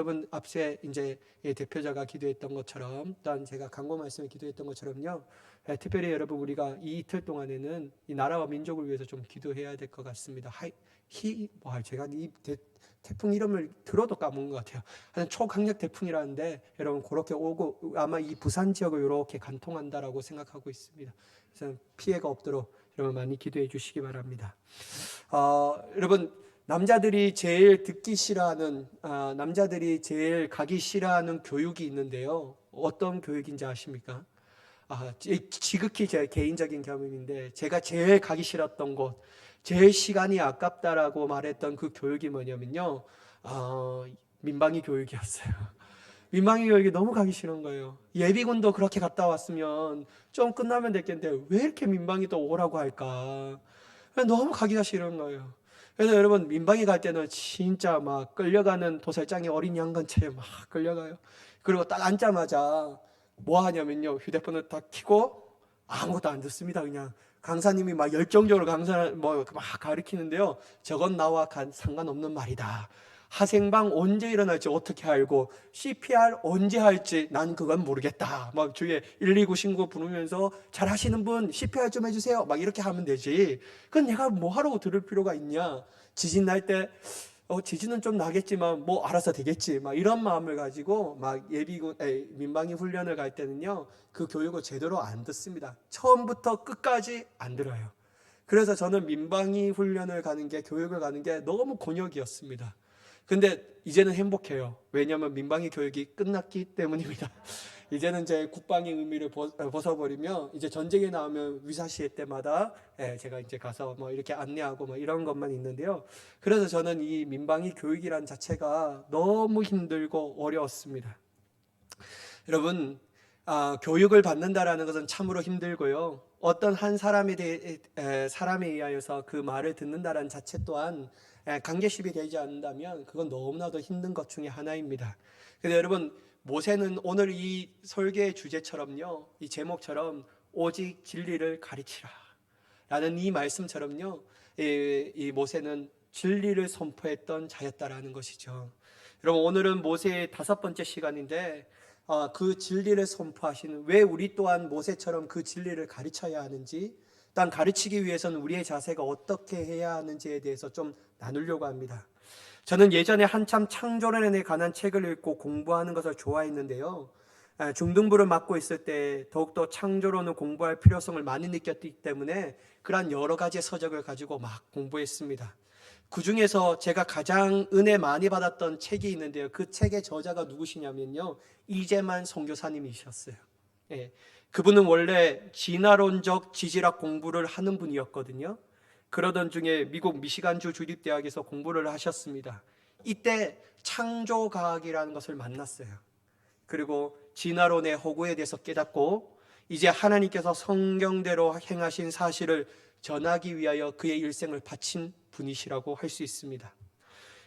여러분 앞세 이제 대표자가 기도했던 것처럼, 또한 제가 강고 말씀에 기도했던 것처럼요. 특별히 여러분 우리가 이 이틀 동안에는 이 나라와 민족을 위해서 좀 기도해야 될 것 같습니다. 제가 이 태풍 이름을 들어도 까먹은 것 같아요. 하여튼 초강력 태풍이라는데 여러분 그렇게 오고 아마 이 부산 지역을 이렇게 관통한다라고 생각하고 있습니다. 그래서 피해가 없도록 여러분 많이 기도해 주시기 바랍니다. 여러분 남자들이 제일 듣기 싫어하는 남자들이 제일 가기 싫어하는 교육이 있는데요. 어떤 교육인지 아십니까? 지극히 제 개인적인 경험인데 제가 제일 가기 싫었던 곳, 제일 시간이 아깝다라고 말했던 그 교육이 뭐냐면요. 민방위 교육이었어요. 민방위 교육이 너무 가기 싫은 거예요. 예비군도 그렇게 갔다 왔으면 좀 끝나면 됐겠는데 왜 이렇게 민방위 또 오라고 할까? 너무 가기가 싫은 거예요. 그래서 여러분 민방위 갈 때는 진짜 막 끌려가는 도살장의 어린 양간처럼 막 끌려가요. 그리고 딱 앉자마자 뭐 하냐면요, 휴대폰을 딱 켜고 아무것도 안 듣습니다. 그냥 강사님이 막 열정적으로 강사 뭐 막 가르치는데요, 저건 나와 상관없는 말이다. 하생방 언제 일어날지 어떻게 알고 CPR 언제 할지 난 그건 모르겠다. 막 주위에 119 신고 부르면서 잘 하시는 분 CPR 좀 해주세요. 막 이렇게 하면 되지. 그건 내가 뭐 하라고 들을 필요가 있냐. 지진 날 때 지진은 좀 나겠지만 뭐 알아서 되겠지. 막 이런 마음을 가지고 막 민방위 훈련을 갈 때는요, 그 교육을 제대로 안 듣습니다. 처음부터 끝까지 안 들어요. 그래서 저는 민방위 훈련을 가는 게, 교육을 가는 게 너무 곤욕이었습니다. 근데 이제는 행복해요. 왜냐하면 민방위 교육이 끝났기 때문입니다. 이제는 제 국방의 의미를 벗어버리며 이제 전쟁에 나오면 위사시에 때마다 제가 이제 가서 뭐 이렇게 안내하고 뭐 이런 것만 있는데요. 그래서 저는 이 민방위 교육이란 자체가 너무 힘들고 어려웠습니다. 여러분, 교육을 받는다라는 것은 참으로 힘들고요. 어떤 한 사람에 의하여서 그 말을 듣는다라는 자체 또한 강제십이 되지 않는다면 그건 너무나도 힘든 것 중에 하나입니다. 그래서 여러분, 모세는 오늘 이 설계의 주제처럼요, 이 제목처럼 오직 진리를 가르치라 라는 이 말씀처럼요, 이 모세는 진리를 선포했던 자였다라는 것이죠. 여러분, 오늘은 모세의 5번째 시간인데 그 진리를 선포하시는, 왜 우리 또한 모세처럼 그 진리를 가르쳐야 하는지, 또한 가르치기 위해서는 우리의 자세가 어떻게 해야 하는지에 대해서 좀 나누려고 합니다. 저는 예전에 한참 창조론에 관한 책을 읽고 공부하는 것을 좋아했는데요, 중등부를 맡고 있을 때 더욱더 창조론을 공부할 필요성을 많이 느꼈기 때문에 그러한 여러 가지 서적을 가지고 막 공부했습니다. 그 중에서 제가 가장 은혜 많이 받았던 책이 있는데요, 그 책의 저자가 누구시냐면요, 이재만 선교사님이셨어요. 예, 그분은 원래 진화론적 지질학 공부를 하는 분이었거든요. 그러던 중에 미국 미시간주 주립대학에서 공부를 하셨습니다. 이때 창조과학이라는 것을 만났어요. 그리고 진화론의 허구에 대해서 깨닫고 이제 하나님께서 성경대로 행하신 사실을 전하기 위하여 그의 일생을 바친 분이시라고 할 수 있습니다.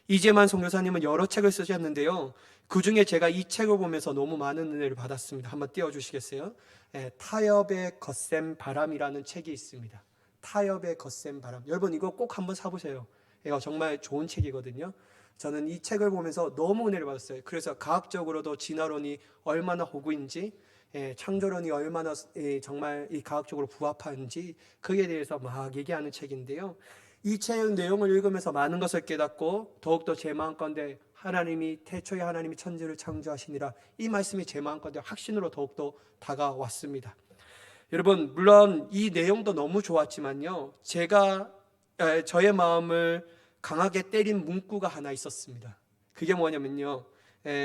이재만 선교사님은 여러 책을 쓰셨는데요, 그 중에 제가 이 책을 보면서 너무 많은 은혜를 받았습니다. 한번 띄워주시겠어요? 타협의 거센 바람이라는 책이 있습니다. 타협의 거센 바람. 여러분 이거 꼭 한번 사보세요. 이거 정말 좋은 책이거든요. 저는 이 책을 보면서 너무 은혜를 받았어요. 그래서 과학적으로도 진화론이 얼마나 허구인지, 창조론이 얼마나 정말 이 과학적으로 부합하는지 그에 대해서 막 얘기하는 책인데요, 이 책 내용을 읽으면서 많은 것을 깨닫고 더욱더 제 마음가운데 태초에 하나님이 천지를 창조하시니라, 이 말씀이 제 마음가운데 확신으로 더욱더 다가왔습니다. 여러분, 물론 이 내용도 너무 좋았지만요, 저의 마음을 강하게 때린 문구가 하나 있었습니다. 그게 뭐냐면요,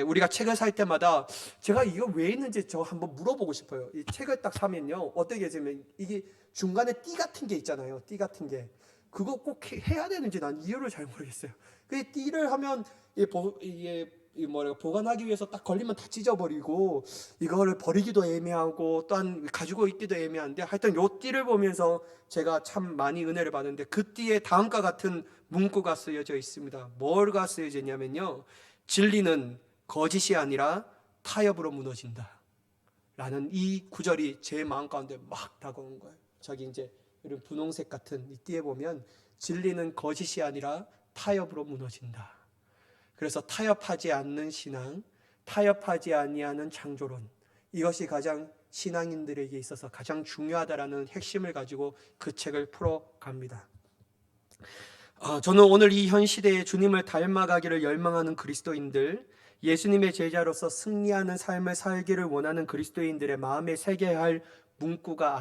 우리가 책을 살 때마다 제가 이거 왜 있는지 저 한번 물어보고 싶어요. 이 책을 딱 사면요, 어떻게 되면 이게 중간에 띠 같은 게 있잖아요. 띠 같은 게 그거 꼭 해야 되는지 난 이유를 잘 모르겠어요. 그 띠를 하면 이게 보관하기 위해서 딱 걸리면 다 찢어버리고 이거를 버리기도 애매하고 또한 가지고 있기도 애매한데, 하여튼 요 띠를 보면서 제가 참 많이 은혜를 받는데, 그 띠에 다음과 같은 문구가 쓰여져 있습니다. 뭐가 쓰여져 있냐면요, 진리는 거짓이 아니라 타협으로 무너진다 라는 이 구절이 제 마음 가운데 막 다가온 거예요. 저기 이제 이런 분홍색 같은 이 띠에 보면 진리는 거짓이 아니라 타협으로 무너진다. 그래서 타협하지 않는 신앙, 타협하지 아니하는 창조론, 이것이 가장 신앙인들에게 있어서 가장 중요하다라는 핵심을 가지고 그 책을 풀어갑니다. 저는 오늘 이 현 시대에 주님을 닮아가기를 열망하는 그리스도인들, 예수님의 제자로서 승리하는 삶을 살기를 원하는 그리스도인들의 마음에 새겨야 할 문구가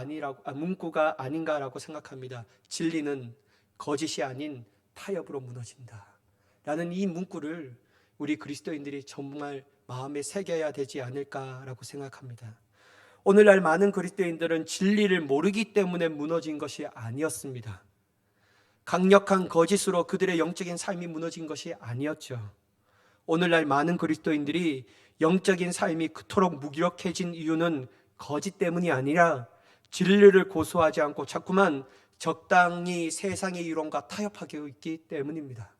아닌가라고 생각합니다. 진리는 거짓이 아닌 타협으로 무너진다 라는 이 문구를 우리 그리스도인들이 정말 마음에 새겨야 되지 않을까라고 생각합니다. 오늘날 많은 그리스도인들은 진리를 모르기 때문에 무너진 것이 아니었습니다. 강력한 거짓으로 그들의 영적인 삶이 무너진 것이 아니었죠. 오늘날 많은 그리스도인들이 영적인 삶이 그토록 무기력해진 이유는 거짓 때문이 아니라 진리를 고수하지 않고 자꾸만 적당히 세상의 이론과 타협하고 있기 때문입니다.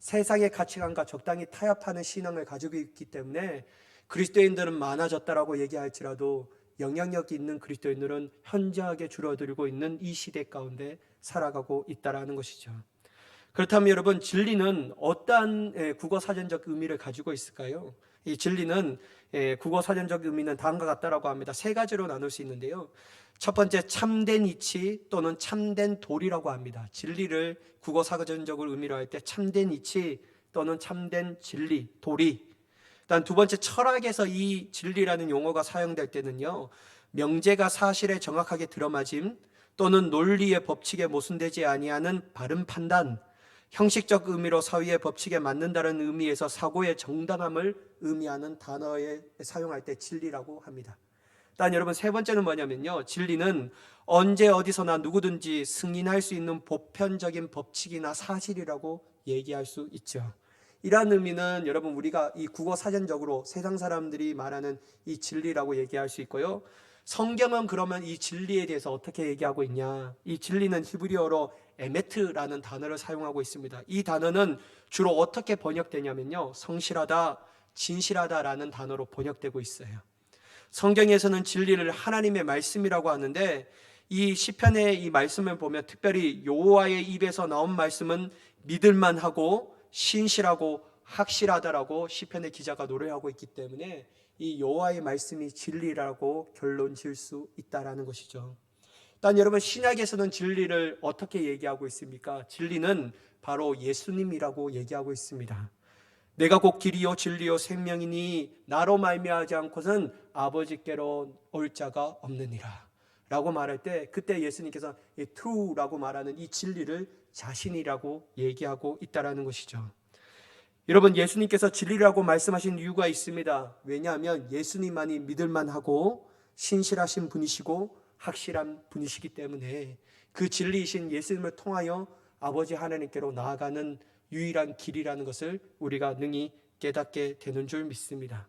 세상의 가치관과 적당히 타협하는 신앙을 가지고 있기 때문에 그리스도인들은 많아졌다라고 얘기할지라도 영향력 있는 그리스도인들은 현저하게 줄어들고 있는 이 시대 가운데 살아가고 있다라는 것이죠. 그렇다면 여러분, 진리는 어떠한 국어사전적 의미를 가지고 있을까요? 이 진리는 국어사전적 의미는 다음과 같다라고 합니다. 세 가지로 나눌 수 있는데요. 첫 번째, 참된 이치 또는 참된 도리라고 합니다. 진리를 국어사전적으로 의미로 할 때 참된 이치 또는 참된 진리, 도리. 일단 두 번째, 철학에서 이 진리라는 용어가 사용될 때는요, 명제가 사실에 정확하게 들어맞임 또는 논리의 법칙에 모순되지 아니하는 바른 판단, 형식적 의미로 사회의 법칙에 맞는다는 의미에서 사고의 정당함을 의미하는 단어에 사용할 때 진리라고 합니다. 일단 여러분, 세 번째는 뭐냐면요, 진리는 언제 어디서나 누구든지 승인할 수 있는 보편적인 법칙이나 사실이라고 얘기할 수 있죠. 이러한 의미는 여러분, 우리가 이 국어 사전적으로 세상 사람들이 말하는 이 진리라고 얘기할 수 있고요. 성경은 그러면 이 진리에 대해서 어떻게 얘기하고 있냐? 이 진리는 히브리어로 에메트라는 단어를 사용하고 있습니다. 이 단어는 주로 어떻게 번역되냐면요, 성실하다, 진실하다라는 단어로 번역되고 있어요. 성경에서는 진리를 하나님의 말씀이라고 하는데, 이 시편의 이 말씀을 보면 특별히 여호와의 입에서 나온 말씀은 믿을만하고 신실하고 확실하다라고 시편의 기자가 노래하고 있기 때문에 이 여호와의 말씀이 진리라고 결론 지을 수 있다라는 것이죠. 일단 여러분, 신약에서는 진리를 어떻게 얘기하고 있습니까? 진리는 바로 예수님이라고 얘기하고 있습니다. 내가 곧 길이요 진리요 생명이니 나로 말미암지 않고는 아버지께로 올 자가 없느니라 라고 말할 때, 그때 예수님께서 이 true라고 말하는 이 진리를 자신이라고 얘기하고 있다라는 것이죠. 여러분, 예수님께서 진리라고 말씀하신 이유가 있습니다. 왜냐하면 예수님만이 믿을만하고 신실하신 분이시고 확실한 분이시기 때문에 그 진리이신 예수님을 통하여 아버지 하나님께로 나아가는 유일한 길이라는 것을 우리가 능히 깨닫게 되는 줄 믿습니다.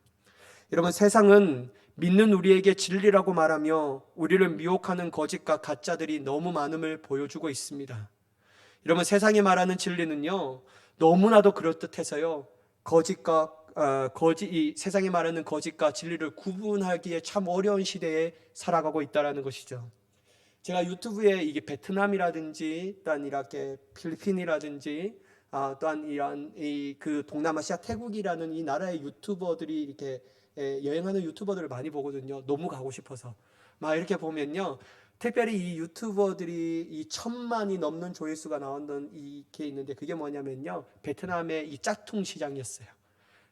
여러분, 세상은 믿는 우리에게 진리라고 말하며 우리를 미혹하는 거짓과 가짜들이 너무 많음을 보여주고 있습니다. 여러분, 세상이 말하는 진리는요, 너무나도 그럴듯해서요, 이 세상이 말하는 거짓과 진리를 구분하기에 참 어려운 시대에 살아가고 있다는 것이죠. 제가 유튜브에 이게 베트남이라든지 또한 이렇게 필리핀이라든지 또한 이런 그 동남아시아 태국이라는 이 나라의 유튜버들이 이렇게 여행하는 유튜버들을 많이 보거든요. 너무 가고 싶어서 막 이렇게 보면요, 특별히 이 유튜버들이 이 1,000만이 넘는 조회수가 나오는 이게 있는데, 그게 뭐냐면요, 베트남의 이 짝퉁 시장이었어요.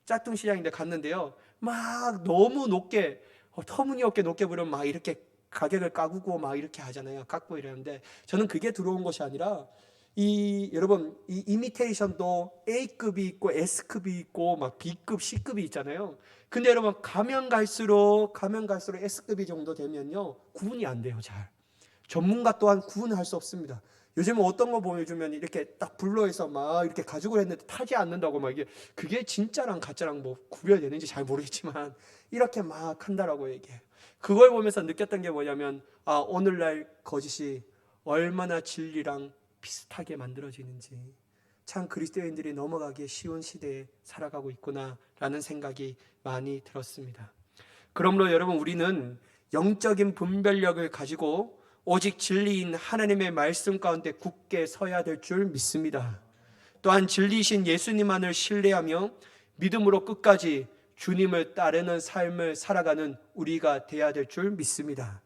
짝퉁 시장인데 갔는데요, 막 너무 높게, 터무니없게 높게 부르면 막 이렇게 가격을 까고 막 이렇게 하잖아요. 깎고 이러는데, 저는 그게 들어온 것이 아니라 여러분, 이 이미테이션도 A급이 있고 S급이 있고 막 B급, C급이 있잖아요. 근데 여러분, 가면 갈수록 S급이 정도 되면요, 구분이 안 돼요. 잘 전문가 또한 구분할 수 없습니다. 요즘은 어떤 거 보여주면 이렇게 딱 블러해서 막 이렇게 가지고 했는데 타지 않는다고 막, 이게 그게 진짜랑 가짜랑 뭐 구별되는지 잘 모르겠지만 이렇게 막 한다라고 얘기해요. 그걸 보면서 느꼈던 게 뭐냐면, 오늘날 거짓이 얼마나 진리랑 비슷하게 만들어지는지, 참 그리스도인들이 넘어가기 쉬운 시대에 살아가고 있구나라는 생각이 많이 들었습니다. 그러므로 여러분, 우리는 영적인 분별력을 가지고 오직 진리인 하나님의 말씀 가운데 굳게 서야 될 줄 믿습니다. 또한 진리이신 예수님만을 신뢰하며 믿음으로 끝까지 주님을 따르는 삶을 살아가는 우리가 돼야 될 줄 믿습니다.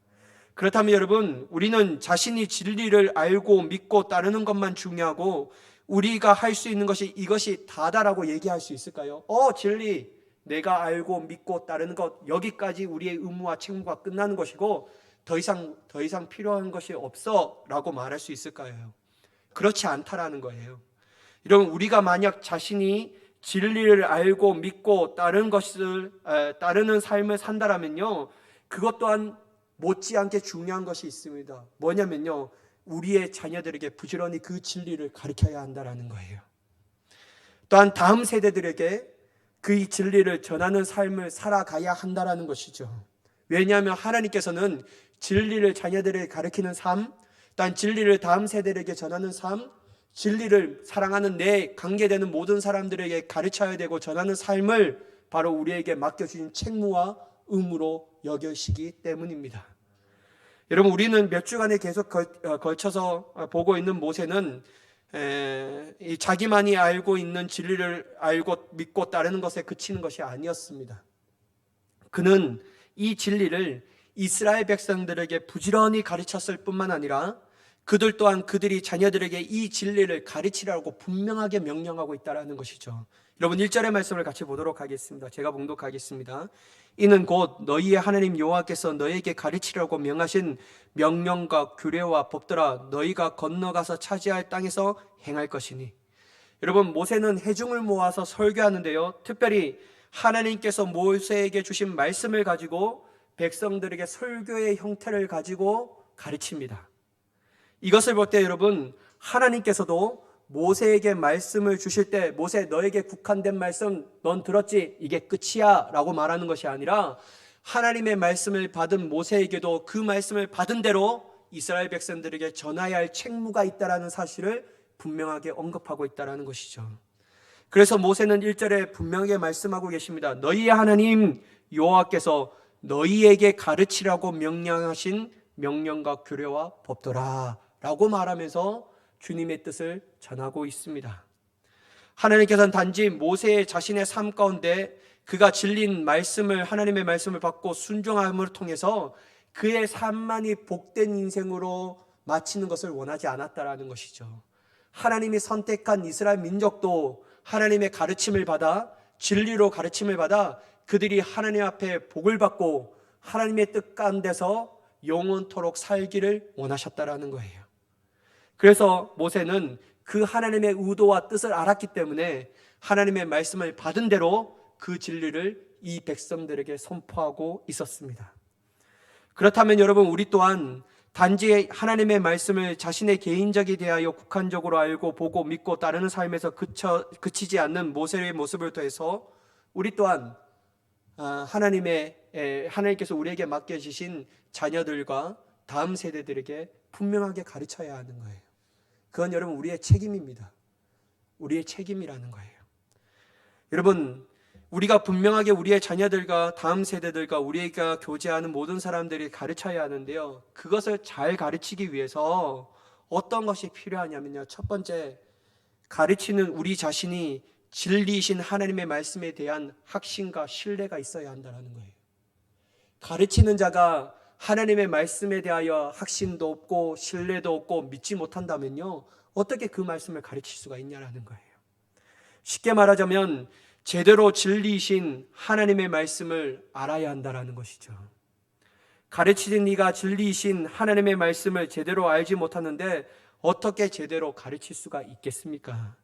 그렇다면 여러분, 우리는 자신이 진리를 알고 믿고 따르는 것만 중요하고 우리가 할 수 있는 것이 이것이 다다라고 얘기할 수 있을까요? 진리 내가 알고 믿고 따르는 것, 여기까지 우리의 의무와 책무가 끝나는 것이고 더 이상 필요한 것이 없어 라고 말할 수 있을까요? 그렇지 않다라는 거예요. 여러분, 우리가 만약 자신이 진리를 알고 믿고 따르는 삶을 산다라면요, 그것 또한 못지않게 중요한 것이 있습니다. 뭐냐면요, 우리의 자녀들에게 부지런히 그 진리를 가르쳐야 한다라는 거예요. 또한 다음 세대들에게 그 진리를 전하는 삶을 살아가야 한다라는 것이죠. 왜냐하면 하나님께서는 진리를 자녀들에게 가르치는 삶, 또한 진리를 다음 세대들에게 전하는 삶, 진리를 사랑하는 내 관계되는 모든 사람들에게 가르쳐야 되고 전하는 삶을 바로 우리에게 맡겨주신 책무와 의무로 여기시기 때문입니다. 여러분, 우리는 몇 주간에 계속 걸쳐서 보고 있는 모세는 자기만이 알고 있는 진리를 알고 믿고 따르는 것에 그치는 것이 아니었습니다. 그는 이 진리를 이스라엘 백성들에게 부지런히 가르쳤을 뿐만 아니라 그들 또한 그들이 자녀들에게 이 진리를 가르치라고 분명하게 명령하고 있다는 것이죠. 여러분, 1절의 말씀을 같이 보도록 하겠습니다. 제가 봉독하겠습니다. 이는 곧 너희의 하나님 여호와께서 너희에게 가르치라고 명하신 명령과 규례와 법도라. 너희가 건너가서 차지할 땅에서 행할 것이니. 여러분, 모세는 회중을 모아서 설교하는데요, 특별히 하나님께서 모세에게 주신 말씀을 가지고 백성들에게 설교의 형태를 가지고 가르칩니다. 이것을 볼 때 여러분, 하나님께서도 모세에게 말씀을 주실 때 모세 너에게 국한된 말씀 넌 들었지? 이게 끝이야 라고 말하는 것이 아니라 하나님의 말씀을 받은 모세에게도 그 말씀을 받은 대로 이스라엘 백성들에게 전해야 할 책무가 있다는 사실을 분명하게 언급하고 있다는 것이죠. 그래서 모세는 1절에 분명하게 말씀하고 계십니다. 너희의 하나님 여호와께서 너희에게 가르치라고 명령하신 명령과 규례와 법도라 라고 말하면서 주님의 뜻을 전하고 있습니다. 하나님께서는 단지 모세의 자신의 삶 가운데 그가 진린 말씀을, 하나님의 말씀을 받고 순종함을 통해서 그의 삶만이 복된 인생으로 마치는 것을 원하지 않았다라는 것이죠. 하나님이 선택한 이스라엘 민족도 하나님의 가르침을 받아, 진리로 가르침을 받아 그들이 하나님 앞에 복을 받고 하나님의 뜻 가운데서 영원토록 살기를 원하셨다라는 거예요. 그래서 모세는 그 하나님의 의도와 뜻을 알았기 때문에 하나님의 말씀을 받은 대로 그 진리를 이 백성들에게 선포하고 있었습니다. 그렇다면 여러분, 우리 또한 단지 하나님의 말씀을 자신의 개인적이 대하여 국한적으로 알고 보고 믿고 따르는 삶에서 그치지 않는 모세의 모습을 통해서 우리 또한 하나님께서 우리에게 맡겨주신 자녀들과 다음 세대들에게 분명하게 가르쳐야 하는 거예요. 그건 여러분 우리의 책임입니다. 우리의 책임이라는 거예요. 여러분, 우리가 분명하게 우리의 자녀들과 다음 세대들과 우리가 교제하는 모든 사람들이 가르쳐야 하는데요, 그것을 잘 가르치기 위해서 어떤 것이 필요하냐면요, 첫 번째, 가르치는 우리 자신이 진리이신 하나님의 말씀에 대한 확신과 신뢰가 있어야 한다는 거예요. 가르치는 자가 하나님의 말씀에 대하여 확신도 없고 신뢰도 없고 믿지 못한다면요, 어떻게 그 말씀을 가르칠 수가 있냐라는 거예요. 쉽게 말하자면 제대로 진리이신 하나님의 말씀을 알아야 한다는 것이죠. 가르치는 네가 진리이신 하나님의 말씀을 제대로 알지 못하는데 어떻게 제대로 가르칠 수가 있겠습니까?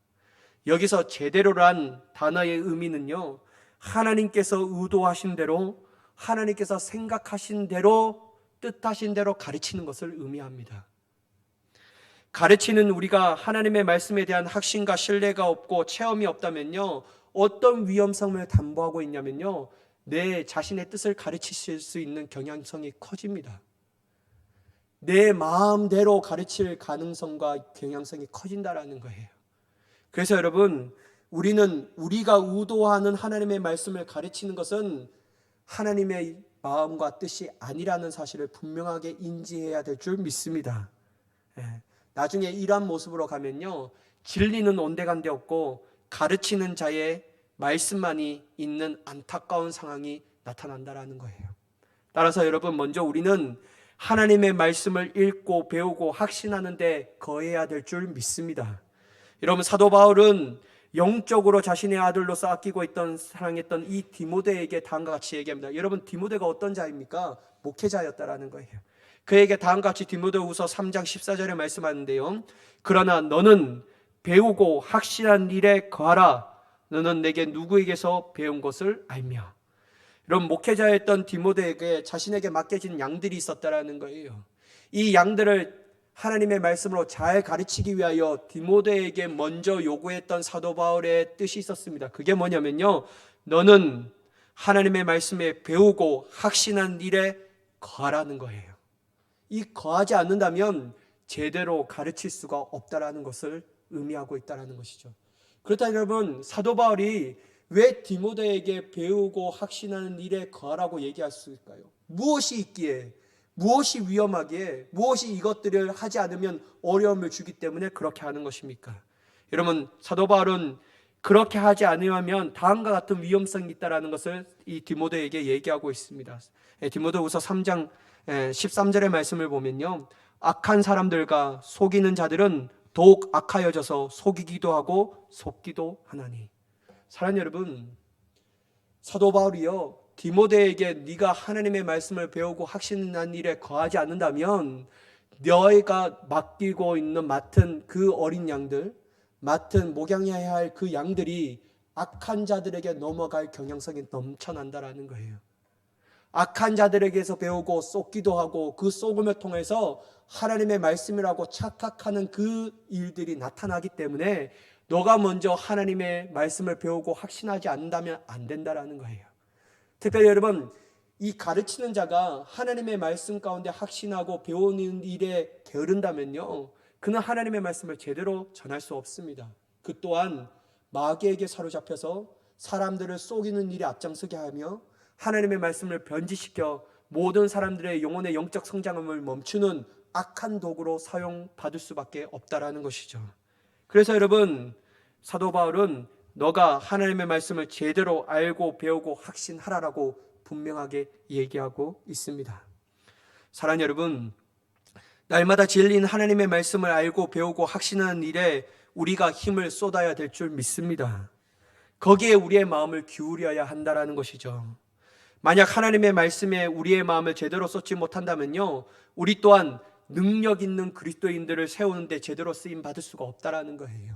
여기서 제대로란 단어의 의미는요, 하나님께서 의도하신 대로, 하나님께서 생각하신 대로, 뜻하신 대로 가르치는 것을 의미합니다. 가르치는 우리가 하나님의 말씀에 대한 확신과 신뢰가 없고 체험이 없다면요, 어떤 위험성을 담보하고 있냐면요, 내 자신의 뜻을 가르칠 수 있는 경향성이 커집니다. 내 마음대로 가르칠 가능성과 경향성이 커진다라는 거예요. 그래서 여러분, 우리는 우리가 의도하는 하나님의 말씀을 가르치는 것은 하나님의 마음과 뜻이 아니라는 사실을 분명하게 인지해야 될 줄 믿습니다. 나중에 이러한 모습으로 가면요, 진리는 온데간데 없고 가르치는 자의 말씀만이 있는 안타까운 상황이 나타난다라는 거예요. 따라서 여러분, 먼저 우리는 하나님의 말씀을 읽고 배우고 확신하는 데 거해야 될 줄 믿습니다. 여러분, 사도 바울은 영적으로 자신의 아들로서 아끼고 있던 사랑했던 이 디모데에게 다음과 같이 얘기합니다. 여러분, 디모데가 어떤 자입니까? 목회자였다라는 거예요. 그에게 다음과 같이 디모데후서 3장 14절에 말씀하는데요, 그러나 너는 배우고 확신한 일에 거하라. 너는 내게 누구에게서 배운 것을 알며. 이런 목회자였던 디모데에게 자신에게 맡겨진 양들이 있었다라는 거예요. 이 양들을 하나님의 말씀으로 잘 가르치기 위하여 디모데에게 먼저 요구했던 사도 바울의 뜻이 있었습니다. 그게 뭐냐면요, 너는 하나님의 말씀에 배우고 확신한 일에 거하라는 거예요. 이 거하지 않는다면 제대로 가르칠 수가 없다라는 것을 의미하고 있다라는 것이죠. 그렇다면 여러분, 사도 바울이 왜 디모데에게 배우고 확신하는 일에 거하라고 얘기했을까요? 무엇이 있기에, 무엇이 위험하기에, 무엇이 이것들을 하지 않으면 어려움을 주기 때문에 그렇게 하는 것입니까? 여러분, 사도 바울은 그렇게 하지 않으면 다음과 같은 위험성이 있다는 것을 이 디모데에게 얘기하고 있습니다. 디모데후서 3장 13절의 말씀을 보면요, 악한 사람들과 속이는 자들은 더욱 악하여져서 속이기도 하고 속기도 하나니. 사랑하는 여러분, 사도 바울이요, 디모데에게 네가 하나님의 말씀을 배우고 확신한 일에 거하지 않는다면 너희가 맡기고 있는 맡은 그 어린 양들, 맡은 목양해야 할 그 양들이 악한 자들에게 넘어갈 경향성이 넘쳐난다라는 거예요. 악한 자들에게서 배우고 쏟기도 하고 그 쏟음을 통해서 하나님의 말씀이라고 착각하는 그 일들이 나타나기 때문에 너가 먼저 하나님의 말씀을 배우고 확신하지 않는다면 안 된다라는 거예요. 특별히 여러분, 이 가르치는 자가 하나님의 말씀 가운데 확신하고 배우는 일에 게으른다면요, 그는 하나님의 말씀을 제대로 전할 수 없습니다. 그 또한 마귀에게 사로잡혀서 사람들을 속이는 일에 앞장서게 하며 하나님의 말씀을 변질시켜 모든 사람들의 영혼의 영적 성장을 멈추는 악한 도구로 사용받을 수밖에 없다라는 것이죠. 그래서 여러분, 사도 바울은 너가 하나님의 말씀을 제대로 알고 배우고 확신하라라고 분명하게 얘기하고 있습니다. 사랑하는 여러분, 날마다 진리인 하나님의 말씀을 알고 배우고 확신하는 일에 우리가 힘을 쏟아야 될 줄 믿습니다. 거기에 우리의 마음을 기울여야 한다라는 것이죠. 만약 하나님의 말씀에 우리의 마음을 제대로 쏟지 못한다면요, 우리 또한 능력 있는 그리스도인들을 세우는데 제대로 쓰임 받을 수가 없다라는 거예요.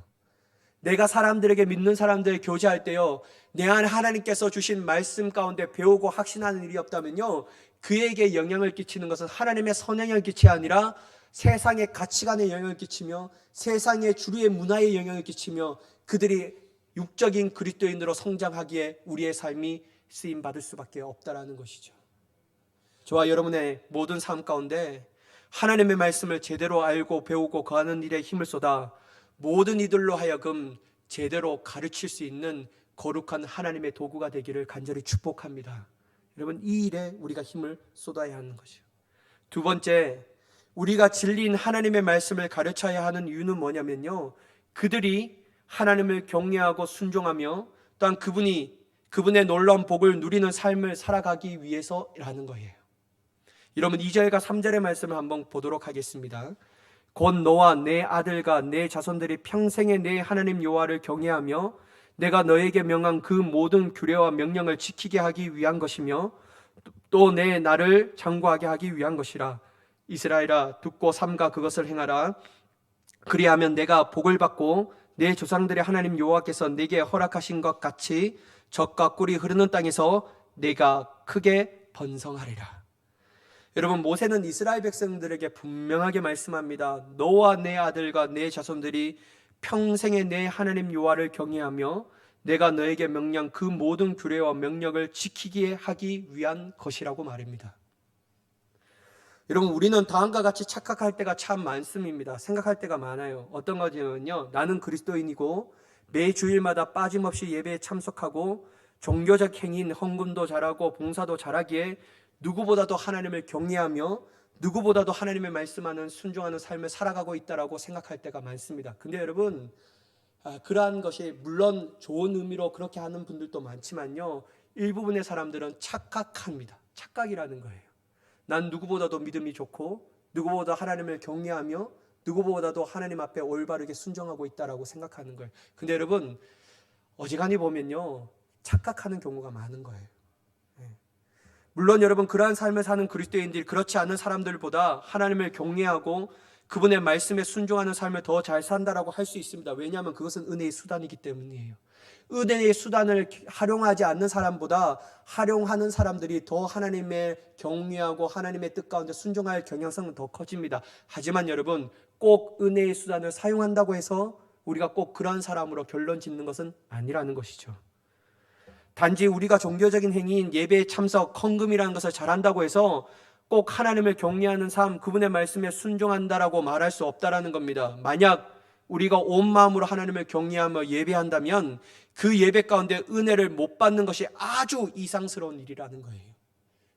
내가 사람들에게, 믿는 사람들 교제할 때요, 내 안에 하나님께서 주신 말씀 가운데 배우고 확신하는 일이 없다면요, 그에게 영향을 끼치는 것은 하나님의 선행을 끼치가 아니라 세상의 가치관에 영향을 끼치며 세상의 주류의 문화에 영향을 끼치며 그들이 육적인 그리스도인으로 성장하기에 우리의 삶이 쓰임받을 수밖에 없다라는 것이죠. 저와 여러분의 모든 삶 가운데 하나님의 말씀을 제대로 알고 배우고 거하는 일에 힘을 쏟아 모든 이들로 하여금 제대로 가르칠 수 있는 거룩한 하나님의 도구가 되기를 간절히 축복합니다. 여러분, 이 일에 우리가 힘을 쏟아야 하는 거죠. 두 번째, 우리가 진리인 하나님의 말씀을 가르쳐야 하는 이유는 뭐냐면요, 그들이 하나님을 경외하고 순종하며 또한 그분의 놀라운 복을 누리는 삶을 살아가기 위해서라는 거예요. 여러분, 2절과 3절의 말씀을 한번 보도록 하겠습니다. 곧 너와 내 아들과 내 자손들이 평생에 내 하나님 여호와를 경외하며 내가 너에게 명한 그 모든 규례와 명령을 지키게 하기 위한 것이며 또 내 나를 장구하게 하기 위한 것이라. 이스라엘아, 듣고 삼가 그것을 행하라. 그리하면 내가 복을 받고 내 조상들의 하나님 여호와께서 내게 허락하신 것 같이 젖과 꿀이 흐르는 땅에서 내가 크게 번성하리라. 여러분, 모세는 이스라엘 백성들에게 분명하게 말씀합니다. 너와 내 아들과 내 자손들이 평생에 내 하나님 여호와를 경외하며 내가 너에게 명령 그 모든 규례와 명령을 지키게 하기 위한 것이라고 말입니다. 여러분, 우리는 다음과 같이 착각할 때가 참 많습니다. 생각할 때가 많아요. 어떤 거냐면요, 나는 그리스도인이고 매 주일마다 빠짐없이 예배에 참석하고 종교적 행위인 헌금도 잘하고 봉사도 잘하기에 누구보다도 하나님을 경외하며 누구보다도 하나님의 말씀하는 순종하는 삶을 살아가고 있다라고 생각할 때가 많습니다. 근데 여러분, 그러한 것이 물론 좋은 의미로 그렇게 하는 분들도 많지만요, 일부분의 사람들은 착각합니다. 착각이라는 거예요. 난 누구보다도 믿음이 좋고 누구보다 하나님을 경외하며 누구보다도 하나님 앞에 올바르게 순종하고 있다라고 생각하는 거예요. 근데 여러분, 어지간히 보면요, 착각하는 경우가 많은 거예요. 물론 여러분, 그러한 삶을 사는 그리스도인들이 그렇지 않은 사람들보다 하나님을 경외하고 그분의 말씀에 순종하는 삶을 더 잘 산다라고 할 수 있습니다. 왜냐하면 그것은 은혜의 수단이기 때문이에요. 은혜의 수단을 활용하지 않는 사람보다 활용하는 사람들이 더 하나님의 경외하고 하나님의 뜻 가운데 순종할 경향성은 더 커집니다. 하지만 여러분, 꼭 은혜의 수단을 사용한다고 해서 우리가 꼭 그런 사람으로 결론 짓는 것은 아니라는 것이죠. 단지 우리가 종교적인 행위인 예배에 참석, 헌금이라는 것을 잘한다고 해서 꼭 하나님을 경외하는 삶, 그분의 말씀에 순종한다라고 말할 수 없다라는 겁니다. 만약 우리가 온 마음으로 하나님을 경외하며 예배한다면 그 예배 가운데 은혜를 못 받는 것이 아주 이상스러운 일이라는 거예요.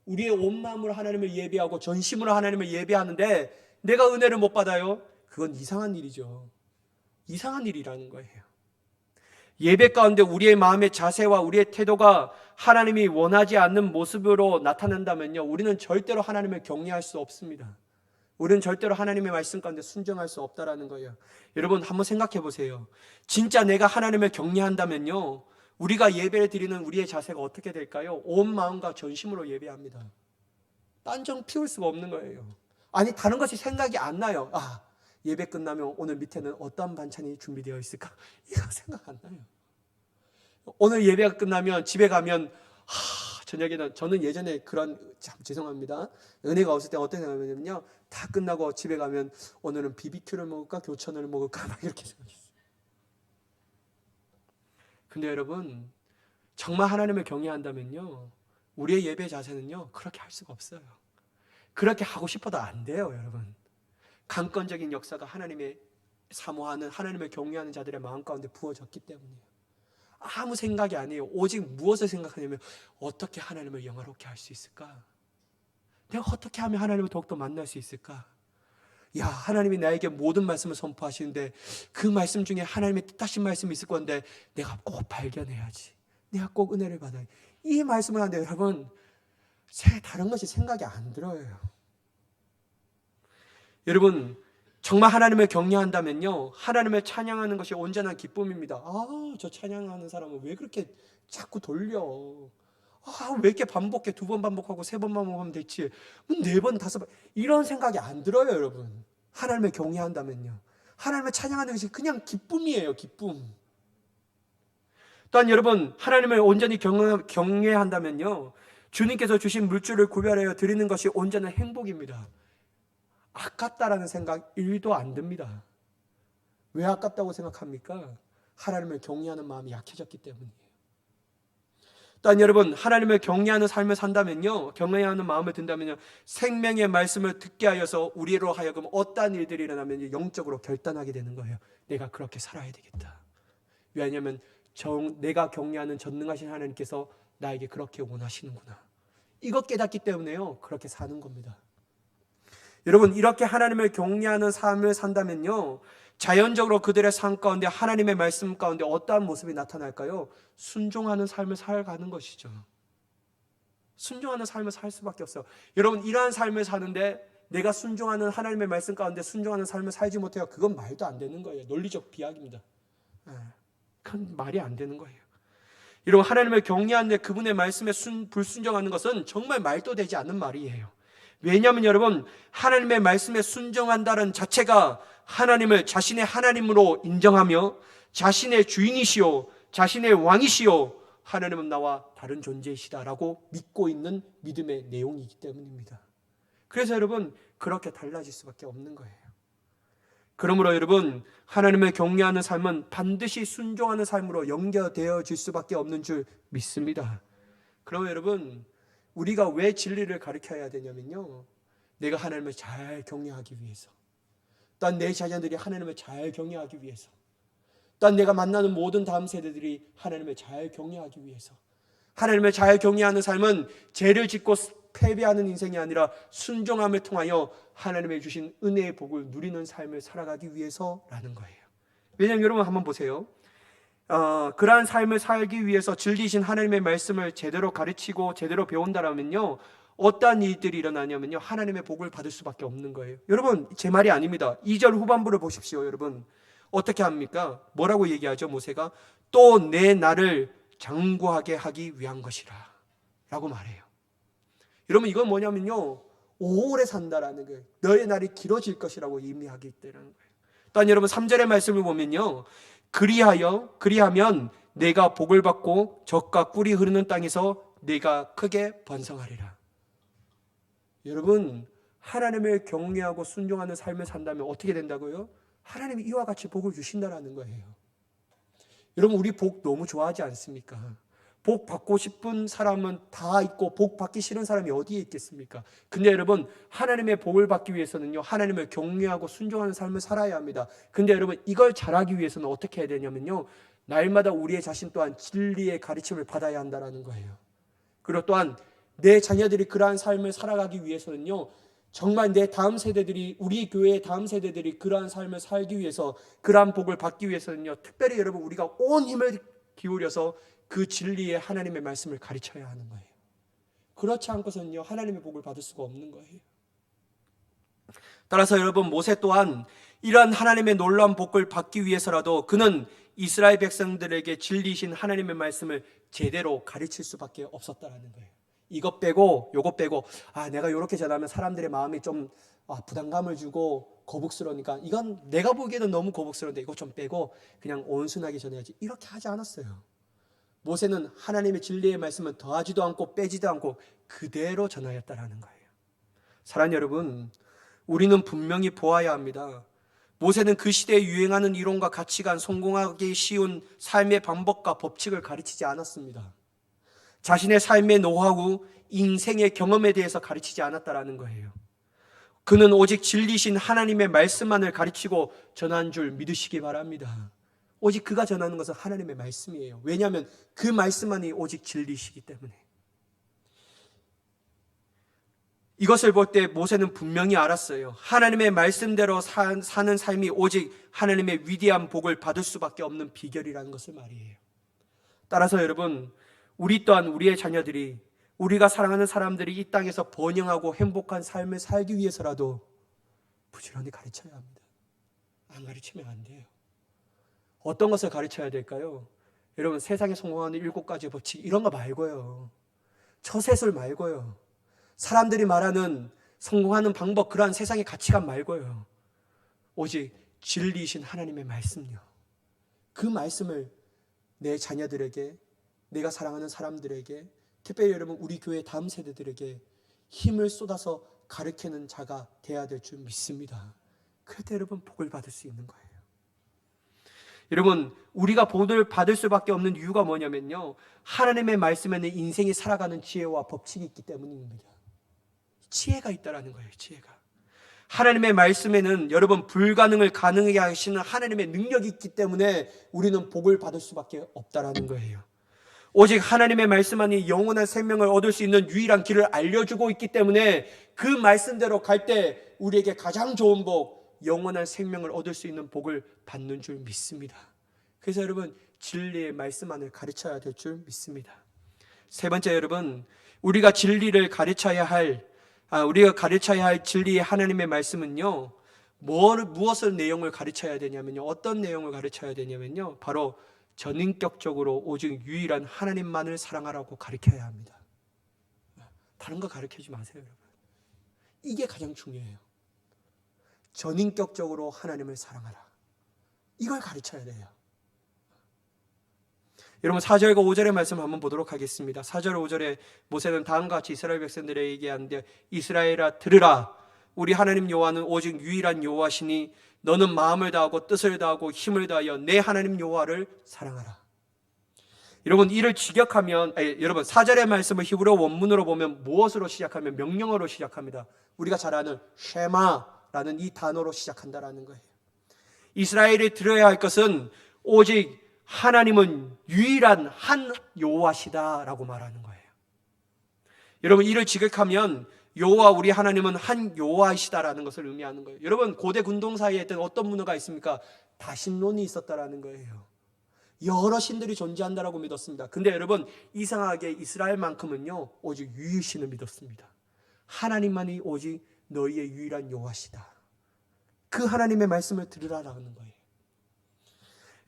우리의 온 마음으로 하나님을 예배하고 전심으로 하나님을 예배하는데 내가 은혜를 못 받아요? 그건 이상한 일이죠. 이상한 일이라는 거예요. 예배 가운데 우리의 마음의 자세와 우리의 태도가 하나님이 원하지 않는 모습으로 나타난다면요, 우리는 절대로 하나님을 경외할 수 없습니다. 우리는 절대로 하나님의 말씀 가운데 순종할 수 없다라는 거예요. 여러분, 한번 생각해 보세요. 진짜 내가 하나님을 경외한다면요, 우리가 예배를 드리는 우리의 자세가 어떻게 될까요? 온 마음과 전심으로 예배합니다. 딴정 피울 수가 없는 거예요. 아니, 다른 것이 생각이 안 나요. 예배 끝나면 오늘 밑에는 어떤 반찬이 준비되어 있을까? 이거 생각 안 나요. 오늘 예배가 끝나면 집에 가면 저녁에는, 저는 예전에 그런, 참 죄송합니다, 은혜가 없을 때 어떤 생각이냐면요, 다 끝나고 집에 가면 오늘은 BBQ를 먹을까 교촌을 먹을까 막 이렇게 생각했어요. 근데 여러분, 정말 하나님을 경외한다면요, 우리의 예배 자세는요 그렇게 할 수가 없어요. 그렇게 하고 싶어도 안 돼요. 여러분, 강권적인 역사가 하나님의 사모하는, 하나님을 경외하는 자들의 마음 가운데 부어졌기 때문이에요. 아무 생각이 아니에요. 오직 무엇을 생각하냐면, 어떻게 하나님을 영화롭게 할 수 있을까? 내가 어떻게 하면 하나님을 더욱더 만날 수 있을까? 야, 하나님이 나에게 모든 말씀을 선포하시는데 그 말씀 중에 하나님의 뜻하신 말씀이 있을 건데 내가 꼭 발견해야지. 내가 꼭 은혜를 받아야 지. 이 말씀을 하는데 여러분, 다른 것이 생각이 안 들어요. 여러분, 정말 하나님을 경외한다면요, 하나님을 찬양하는 것이 온전한 기쁨입니다. 저 찬양하는 사람은 왜 그렇게 자꾸 돌려? 왜 이렇게 반복해? 2번 반복하고 3번 반복하면 됐지. 4번, 5번. 이런 생각이 안 들어요, 여러분. 하나님을 경외한다면요. 하나님을 찬양하는 것이 그냥 기쁨이에요, 기쁨. 또한 여러분, 하나님을 온전히 경외한다면요, 주님께서 주신 물질을 구별하여 드리는 것이 온전한 행복입니다. 아깝다라는 생각 1도 안 듭니다. 왜 아깝다고 생각합니까? 하나님을 경외하는 마음이 약해졌기 때문이에요. 또한 여러분, 하나님을 경외하는 삶을 산다면요, 경외하는 마음을 든다면요, 생명의 말씀을 듣게 하여서 우리로 하여금 어떠한 일들이 일어나면 영적으로 결단하게 되는 거예요. 내가 그렇게 살아야 되겠다. 왜냐하면 내가 경외하는 전능하신 하나님께서 나에게 그렇게 원하시는구나. 이것 깨닫기 때문에요, 그렇게 사는 겁니다. 여러분, 이렇게 하나님을 경외하는 삶을 산다면요, 자연적으로 그들의 삶 가운데 하나님의 말씀 가운데 어떠한 모습이 나타날까요? 순종하는 삶을 살아가는 것이죠. 순종하는 삶을 살 수밖에 없어요. 여러분, 이러한 삶을 사는데 내가 순종하는 하나님의 말씀 가운데 순종하는 삶을 살지 못해요. 그건 말도 안 되는 거예요. 논리적 비약입니다. 그건 말이 안 되는 거예요. 여러분, 하나님을 경외하는데 그분의 말씀에 불순종하는 것은 정말 말도 되지 않는 말이에요. 왜냐하면 여러분, 하나님의 말씀에 순종한다는 자체가 하나님을 자신의 하나님으로 인정하며 자신의 주인이시오, 자신의 왕이시오, 하나님은 나와 다른 존재이시다라고 믿고 있는 믿음의 내용이기 때문입니다. 그래서 여러분, 그렇게 달라질 수밖에 없는 거예요. 그러므로 여러분, 하나님을 경외하는 삶은 반드시 순종하는 삶으로 연결되어질 수밖에 없는 줄 믿습니다. 그러면 여러분, 우리가 왜 진리를 가르쳐야 되냐면요, 내가 하나님을 잘 경외하기 위해서, 또한 내 자녀들이 하나님을 잘 경외하기 위해서, 또한 내가 만나는 모든 다음 세대들이 하나님을 잘 경외하기 위해서. 하나님을 잘 경외하는 삶은 죄를 짓고 패배하는 인생이 아니라 순종함을 통하여 하나님의 주신 은혜의 복을 누리는 삶을 살아가기 위해서라는 거예요. 왜냐하면 여러분 한번 보세요. 그러한 삶을 살기 위해서 진리신 하나님의 말씀을 제대로 가르치고 제대로 배운다라면요, 어떠한 일들이 일어나냐면요, 하나님의 복을 받을 수밖에 없는 거예요. 여러분, 제 말이 아닙니다. 2절 후반부를 보십시오. 여러분, 어떻게 합니까? 뭐라고 얘기하죠? 모세가 또 내 날을 장구하게 하기 위한 것이라 라고 말해요. 여러분, 이건 뭐냐면요, 오래 산다라는 거예요. 너의 날이 길어질 것이라고 의미하기 때문에 거예요. 또한 여러분 3절의 말씀을 보면요, 그리하면 내가 복을 받고 젖과 꿀이 흐르는 땅에서 내가 크게 번성하리라. 여러분, 하나님을 경외하고 순종하는 삶을 산다면 어떻게 된다고요? 하나님이 이와 같이 복을 주신다라는 거예요. 여러분, 우리 복 너무 좋아하지 않습니까? 복 받고 싶은 사람은 다 있고 복 받기 싫은 사람이 어디에 있겠습니까? 근데 여러분, 하나님의 복을 받기 위해서는요, 하나님을 경외하고 순종하는 삶을 살아야 합니다. 근데 여러분, 이걸 잘하기 위해서는 어떻게 해야 되냐면요, 날마다 우리의 자신 또한 진리의 가르침을 받아야 한다는 거예요. 그리고 또한 내 자녀들이 그러한 삶을 살아가기 위해서는요, 정말 내 다음 세대들이, 우리 교회의 다음 세대들이 그러한 삶을 살기 위해서, 그러한 복을 받기 위해서는요, 특별히 여러분, 우리가 온 힘을 기울여서 그 진리의 하나님의 말씀을 가르쳐야 하는 거예요. 그렇지 않고서는요, 하나님의 복을 받을 수가 없는 거예요. 따라서 여러분, 모세 또한 이러한 하나님의 놀라운 복을 받기 위해서라도 그는 이스라엘 백성들에게 진리신 하나님의 말씀을 제대로 가르칠 수밖에 없었다는 거예요. 이것 빼고 요것 빼고, 내가 이렇게 전하면 사람들의 마음이 좀 부담감을 주고 거북스러우니까 이건 내가 보기에는 너무 거북스러운데 이것 좀 빼고 그냥 온순하게 전해야지, 이렇게 하지 않았어요. 모세는 하나님의 진리의 말씀은 더하지도 않고 빼지도 않고 그대로 전하였다라는 거예요. 사랑하는 여러분, 우리는 분명히 보아야 합니다. 모세는 그 시대에 유행하는 이론과 가치관, 성공하기 쉬운 삶의 방법과 법칙을 가르치지 않았습니다. 자신의 삶의 노하우, 인생의 경험에 대해서 가르치지 않았다라는 거예요. 그는 오직 진리신 하나님의 말씀만을 가르치고 전한 줄 믿으시기 바랍니다. 오직 그가 전하는 것은 하나님의 말씀이에요. 왜냐하면 그 말씀만이 오직 진리시기 때문에. 이것을 볼 때 모세는 분명히 알았어요. 하나님의 말씀대로 사는 삶이 오직 하나님의 위대한 복을 받을 수밖에 없는 비결이라는 것을 말이에요. 따라서 여러분, 우리 또한 우리의 자녀들이, 우리가 사랑하는 사람들이 이 땅에서 번영하고 행복한 삶을 살기 위해서라도 부지런히 가르쳐야 합니다. 안 가르치면 안 돼요. 어떤 것을 가르쳐야 될까요? 여러분, 세상에 성공하는 7가지 법칙, 이런 거 말고요. 처세술 말고요. 사람들이 말하는 성공하는 방법, 그러한 세상의 가치관 말고요. 오직 진리이신 하나님의 말씀요. 그 말씀을 내 자녀들에게, 내가 사랑하는 사람들에게, 특별히 여러분 우리 교회 다음 세대들에게 힘을 쏟아서 가르치는 자가 돼야 될 줄 믿습니다. 그럴 때 여러분 복을 받을 수 있는 거예요. 여러분, 우리가 복을 받을 수밖에 없는 이유가 뭐냐면요, 하나님의 말씀에는 인생이 살아가는 지혜와 법칙이 있기 때문입니다. 지혜가 있다라는 거예요. 지혜가. 하나님의 말씀에는 여러분 불가능을 가능하게 하시는 하나님의 능력이 있기 때문에 우리는 복을 받을 수밖에 없다라는 거예요. 오직 하나님의 말씀만이 영원한 생명을 얻을 수 있는 유일한 길을 알려주고 있기 때문에 그 말씀대로 갈 때 우리에게 가장 좋은 복, 영원한 생명을 얻을 수 있는 복을 받는 줄 믿습니다. 그래서 여러분, 진리의 말씀만을 가르쳐야 될 줄 믿습니다. 세 번째, 여러분, 우리가 진리를 가르쳐야 할 진리의 하나님의 말씀은요, 무엇을 내용을 가르쳐야 되냐면요, 어떤 내용을 가르쳐야 되냐면요, 바로 전인격적으로 오직 유일한 하나님만을 사랑하라고 가르쳐야 합니다. 다른 거 가르치지 마세요, 여러분. 이게 가장 중요해요. 전인격적으로 하나님을 사랑하라. 이걸 가르쳐야 돼요. 여러분, 4절과 5절의 말씀 한번 보도록 하겠습니다. 4절 5절에 모세는 다음과 같이 이스라엘 백성들에게 얘기하는데, 이스라엘아 들으라. 우리 하나님 여호와는 오직 유일한 여호와시니 너는 마음을 다하고 뜻을 다하고 힘을 다하여 내 하나님 여호와를 사랑하라. 여러분, 이를 직역하면, 여러분 4절의 말씀을 히브리어 원문으로 보면 무엇으로 시작하면 명령어로 시작합니다. 우리가 잘 아는 쉐마라는 이 단어로 시작한다라는 거예요. 이스라엘이 들어야 할 것은 오직 하나님은 유일한 한 여호와시다라고 말하는 거예요. 여러분, 이를 직역하면 여호와 우리 하나님은 한 여호와이시다라는 것을 의미하는 거예요. 여러분, 고대 군동 사이에 있던 어떤 문화가 있습니까? 다신론이 있었다라는 거예요. 여러 신들이 존재한다라고 믿었습니다. 근데 여러분, 이상하게 이스라엘만큼은요, 오직 유일신을 믿었습니다. 하나님만이 오직 너희의 유일한 여호와시다. 그 하나님의 말씀을 들으라라는 거예요.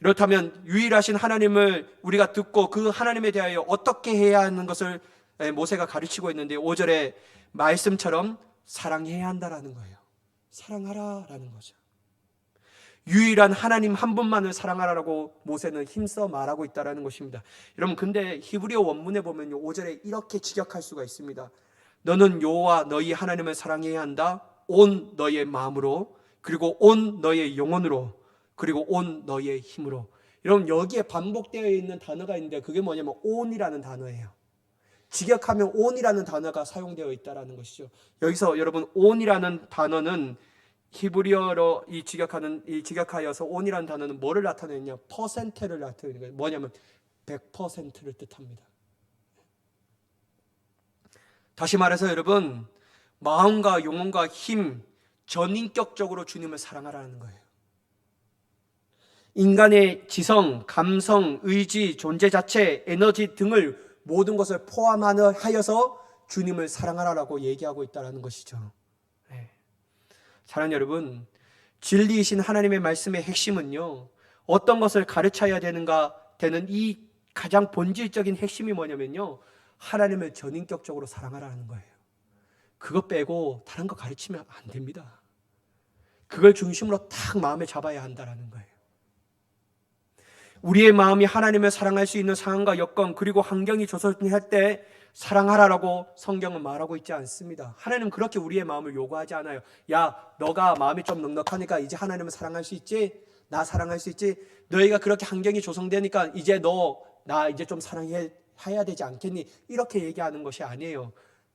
이렇다면 유일하신 하나님을 우리가 듣고 그 하나님에 대하여 어떻게 해야 하는 것을 모세가 가르치고 있는데, 5절에 말씀처럼 사랑해야 한다라는 거예요. 사랑하라라는 거죠. 유일한 하나님 한 분만을 사랑하라고 모세는 힘써 말하고 있다는 것입니다. 여러분, 근데 히브리어 원문에 보면 5절에 이렇게 직역할 수가 있습니다. 너는 여호와 너희 하나님을 사랑해야 한다. 온 너희의 마음으로, 그리고 온 너희의 영혼으로, 그리고 온 너희의 힘으로. 여러분, 여기에 반복되어 있는 단어가 있는데 그게 뭐냐면 온이라는 단어예요. 직역하면 온이라는 단어가 사용되어 있다는 것이죠. 여기서 여러분, 온이라는 단어는 히브리어로 이 직역하여서 온이라는 단어는 뭐를 나타내느냐? 퍼센트를 나타내는 거예요. 뭐냐면 100%를 뜻합니다. 다시 말해서 여러분, 마음과 영혼과 힘, 전인격적으로 주님을 사랑하라는 거예요. 인간의 지성, 감성, 의지, 존재 자체, 에너지 등을 모든 것을 포함하여서 주님을 사랑하라고 얘기하고 있다는 것이죠. 사랑하는 여러분, 진리이신 하나님의 말씀의 핵심은요, 어떤 것을 가르쳐야 되는 이 가장 본질적인 핵심이 뭐냐면요, 하나님을 전인격적으로 사랑하라는 거예요. 그거 빼고 다른 거 가르치면 안 됩니다. 그걸 중심으로 딱 마음에 잡아야 한다는 거예요. 우리의 마음이 하나님을 사랑할 수 있는 상황과 여건, 그리고 환경이 조성할 때 사랑하라라고 성경은 말하고 있지 않습니다. 하나님은 그렇게 우리의 마음을 요구하지 않아요. 야, 너가 마음이 좀 넉넉하니까 이제 하나님을 사랑할 수 있지? 나 사랑할 수 있지? 너희가 그렇게 환경이 조성되니까 이제 나 이제 좀 사랑해야 되지 않겠니? 이렇게 얘기하는 것이 아니에요.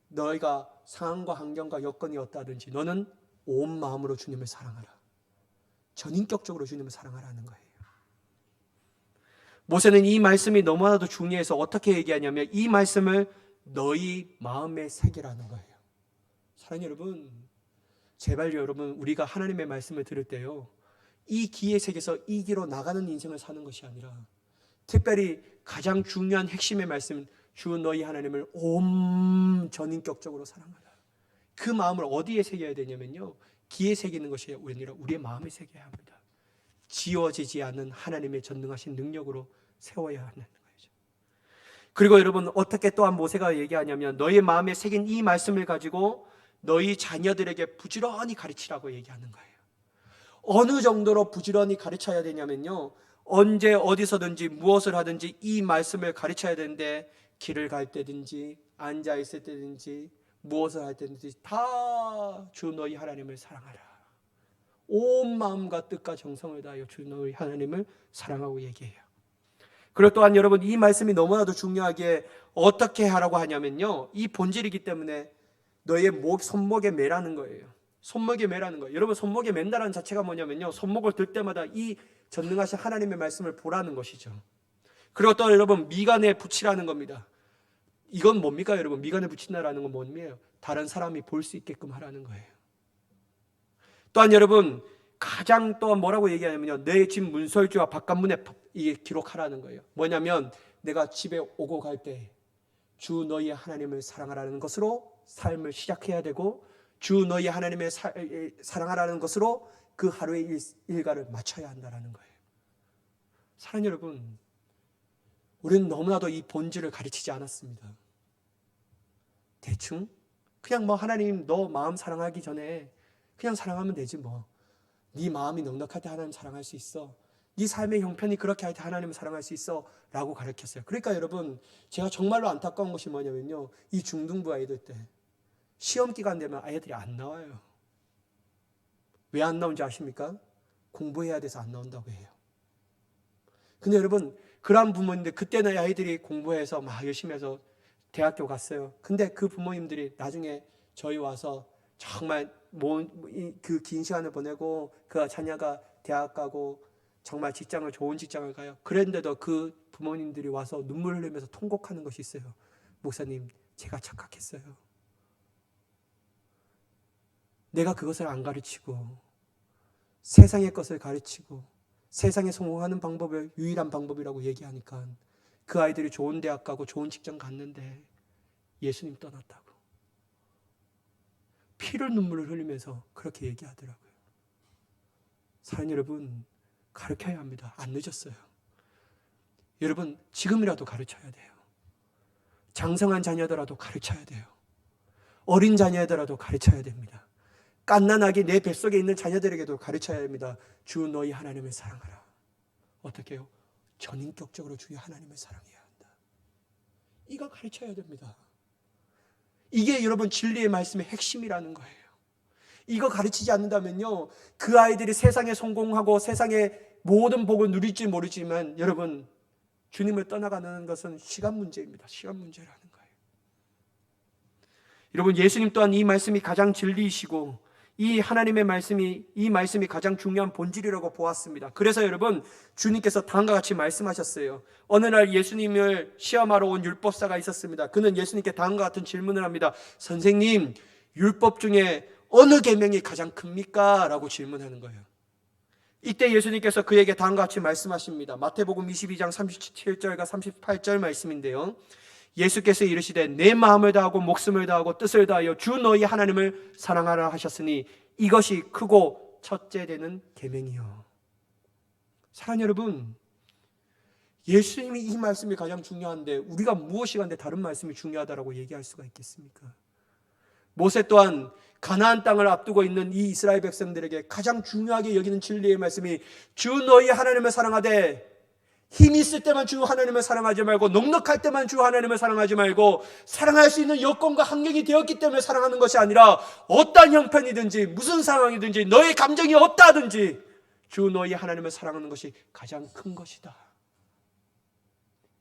너희가 상황과 환경과 여건이 어떠하든지 너는 온 마음으로 주님을 사랑하라. 전인격적으로 주님을 사랑하라는 거예요. 모세는 이 말씀이 너무나도 중요해서 어떻게 얘기하냐면 이 말씀을 너희 마음에 새기라는 거예요. 사랑하는 여러분, 제발 여러분, 우리가 하나님의 말씀을 들을 때요, 이 귀에 새겨서 이 길로 나가는 인생을 사는 것이 아니라 특별히 가장 중요한 핵심의 말씀, 주 너희 하나님을 온 전인격적으로 사랑하라. 그 마음을 어디에 새겨야 되냐면요, 귀에 새기는 것이 아니라 우리의 마음에 새겨야 합니다. 지워지지 않는 하나님의 전능하신 능력으로 세워야 하는 거죠. 그리고 여러분, 어떻게 또한 모세가 얘기하냐면 너희 마음에 새긴 이 말씀을 가지고 너희 자녀들에게 부지런히 가르치라고 얘기하는 거예요. 어느 정도로 부지런히 가르쳐야 되냐면요, 언제 어디서든지 무엇을 하든지 이 말씀을 가르쳐야 되는데, 길을 갈 때든지 앉아 있을 때든지 무엇을 할 때든지 다 주 너희 하나님을 사랑하라. 온 마음과 뜻과 정성을 다하여 주 너희 하나님을 사랑하고 얘기해요. 그리고 또한 여러분, 이 말씀이 너무나도 중요하게 어떻게 하라고 하냐면요, 이 본질이기 때문에 너의 손목에 매라는 거예요. 손목에 매라는 거예요. 여러분, 손목에 맨다라는 자체가 뭐냐면요, 손목을 들 때마다 이 전능하신 하나님의 말씀을 보라는 것이죠. 그리고 또 여러분, 미간에 붙이라는 겁니다. 이건 뭡니까 여러분? 미간에 붙인다라는 건 뭡니까? 다른 사람이 볼 수 있게끔 하라는 거예요. 또한 여러분, 가장 또 뭐라고 얘기하냐면요, 내 집 문설주와 바깥문에 이게 기록하라는 거예요. 뭐냐면 내가 집에 오고 갈 때 주 너희 하나님을 사랑하라는 것으로 삶을 시작해야 되고, 주 너희 하나님을 사랑하라는 것으로 그 하루의 일과를 마쳐야 한다는 거예요. 사랑하는 여러분, 우리는 너무나도 이 본질을 가르치지 않았습니다. 대충 그냥 하나님 너 마음 사랑하기 전에 그냥 사랑하면 되지 뭐. 네 마음이 넉넉할 때 하나님 사랑할 수 있어. 네 삶의 형편이 그렇게 할 때 하나님을 사랑할 수 있어 라고 가르쳤어요. 그러니까 여러분, 제가 정말로 안타까운 것이 뭐냐면요, 이 중등부 아이들 때 시험 기간 되면 아이들이 안 나와요. 왜 안 나온지 아십니까? 공부해야 돼서 안 나온다고 해요. 근데 여러분, 그런 부모님들, 그때는 아이들이 공부해서 막 열심히 해서 대학교 갔어요. 근데 그 부모님들이 나중에 저희 와서 정말 그 긴 시간을 보내고 그 자녀가 대학 가고 정말 좋은 직장을 가요. 그랬는데도 그 부모님들이 와서 눈물 흘리면서 통곡하는 것이 있어요. 목사님, 제가 착각했어요. 내가 그것을 안 가르치고 세상의 것을 가르치고 세상에 성공하는 방법을 유일한 방법이라고 얘기하니까 그 아이들이 좋은 대학 가고 좋은 직장 갔는데 예수님 떠났다고 피를 눈물을 흘리면서 그렇게 얘기하더라고요. 사랑하는 여러분, 가르쳐야 합니다. 안 늦었어요. 여러분, 지금이라도 가르쳐야 돼요. 장성한 자녀더라도 가르쳐야 돼요. 어린 자녀더라도 가르쳐야 됩니다. 갓난아기 내 뱃속에 있는 자녀들에게도 가르쳐야 됩니다. 주 너희 하나님을 사랑하라. 어떻게 해요? 전인격적으로 주의 하나님을 사랑해야 한다. 이거 가르쳐야 됩니다. 이게 여러분 진리의 말씀의 핵심이라는 거예요. 이거 가르치지 않는다면요, 그 아이들이 세상에 성공하고 세상의 모든 복을 누릴지 모르지만 여러분, 주님을 떠나가는 것은 시간 문제입니다. 시간 문제라는 거예요. 여러분, 예수님 또한 이 말씀이 가장 진리이시고 이 하나님의 말씀이, 이 말씀이 가장 중요한 본질이라고 보았습니다. 그래서 여러분, 주님께서 다음과 같이 말씀하셨어요. 어느 날 예수님을 시험하러 온 율법사가 있었습니다. 그는 예수님께 다음과 같은 질문을 합니다. 선생님, 율법 중에 어느 계명이 가장 큽니까? 라고 질문하는 거예요. 이때 예수님께서 그에게 다음과 같이 말씀하십니다. 마태복음 22장 37절과 38절 말씀인데요, 예수께서 이르시되 내 마음을 다하고 목숨을 다하고 뜻을 다하여 주 너희 하나님을 사랑하라 하셨으니 이것이 크고 첫째 되는 계명이요. 사랑하는 여러분, 예수님이 이 말씀이 가장 중요한데 우리가 무엇이 간데 다른 말씀이 중요하다고 얘기할 수가 있겠습니까? 모세 또한 가나안 땅을 앞두고 있는 이 이스라엘 백성들에게 가장 중요하게 여기는 진리의 말씀이 주 너희 하나님을 사랑하되, 힘이 있을 때만 주 하나님을 사랑하지 말고 넉넉할 때만 주 하나님을 사랑하지 말고 사랑할 수 있는 여건과 환경이 되었기 때문에 사랑하는 것이 아니라 어떠한 형편이든지 무슨 상황이든지 너의 감정이 어떠하든지 주 너희 하나님을 사랑하는 것이 가장 큰 것이다.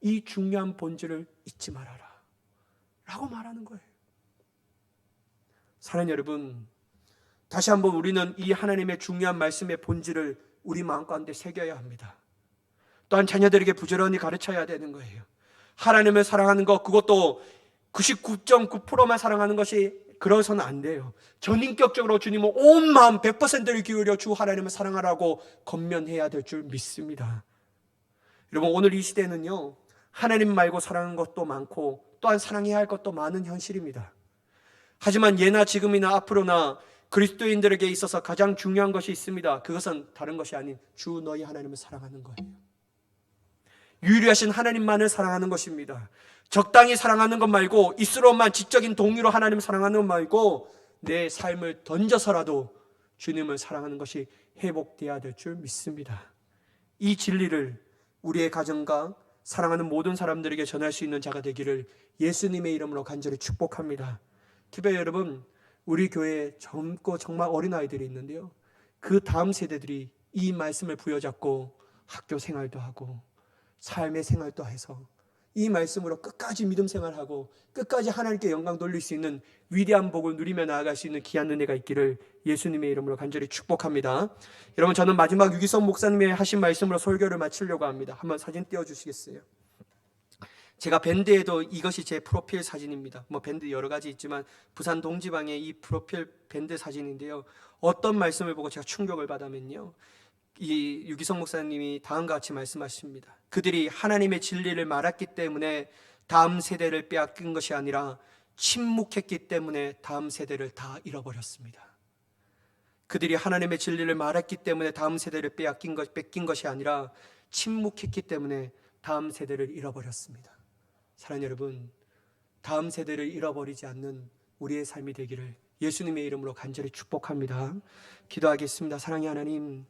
이 중요한 본질을 잊지 말아라 라고 말하는 거예요. 사랑하는 여러분, 다시 한번 우리는 이 하나님의 중요한 말씀의 본질을 우리 마음 가운데 새겨야 합니다. 또한 자녀들에게 부지런히 가르쳐야 되는 거예요. 하나님을 사랑하는 것, 그것도 99.9%만 사랑하는 것이 그러서는 안 돼요. 전인격적으로 주님은 온 마음 100%를 기울여 주 하나님을 사랑하라고 권면해야 될 줄 믿습니다. 여러분, 오늘 이 시대는요, 하나님 말고 사랑하는 것도 많고 또한 사랑해야 할 것도 많은 현실입니다. 하지만 예나 지금이나 앞으로나 그리스도인들에게 있어서 가장 중요한 것이 있습니다. 그것은 다른 것이 아닌 주 너희 하나님을 사랑하는 거예요. 유일하신 하나님만을 사랑하는 것입니다. 적당히 사랑하는 것 말고, 입술로만 지적인 동의로 하나님을 사랑하는 것 말고 내 삶을 던져서라도 주님을 사랑하는 것이 회복되어야 될 줄 믿습니다. 이 진리를 우리의 가정과 사랑하는 모든 사람들에게 전할 수 있는 자가 되기를 예수님의 이름으로 간절히 축복합니다. 특별히 여러분, 우리 교회에 젊고 정말 어린아이들이 있는데요, 그 다음 세대들이 이 말씀을 부여잡고 학교 생활도 하고 삶의 생활도 해서 이 말씀으로 끝까지 믿음 생활하고 끝까지 하나님께 영광 돌릴 수 있는 위대한 복을 누리며 나아갈 수 있는 귀한 은혜가 있기를 예수님의 이름으로 간절히 축복합니다. 여러분, 저는 마지막 유기성 목사님의 하신 말씀으로 설교를 마치려고 합니다. 한번 사진 띄워주시겠어요? 제가 밴드에도 이것이 제 프로필 사진입니다. 밴드 여러 가지 있지만 부산 동지방의 이 프로필 밴드 사진인데요, 어떤 말씀을 보고 제가 충격을 받으면요, 이 유기성 목사님이 다음과 같이 말씀하십니다. 그들이 하나님의 진리를 말했기 때문에 다음 세대를 빼앗긴 것이 아니라 침묵했기 때문에 다음 세대를 다 잃어버렸습니다. 그들이 하나님의 진리를 말했기 때문에 다음 세대를 뺏긴 것이 아니라 침묵했기 때문에 다음 세대를 잃어버렸습니다. 사랑하는 여러분, 다음 세대를 잃어버리지 않는 우리의 삶이 되기를 예수님의 이름으로 간절히 축복합니다. 기도하겠습니다. 사랑의 하나님,